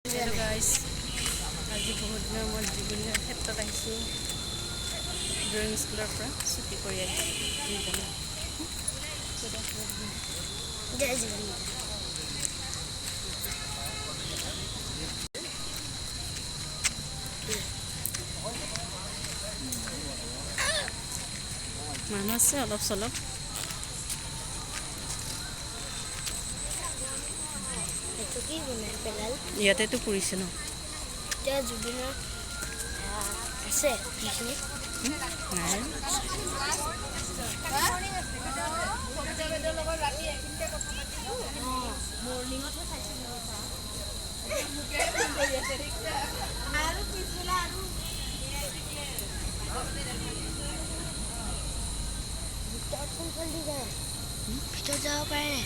Hello guys, আজি বহুত দিনৰ মূৰত জুবিনৰ ক্ষেত্ৰত আহিছোঁ। ড্ৰয়িং স্কুলৰ পৰা ছুটি কৰি আহিছোঁ। জয় জুবিন। মানুহ আছে অলপ চলপ। ইয়াতেতো পৰিছে ন? এতিয়া জুবিনৰ আছে সেইখিনি নাই ভিতৰত যাব পাৰে।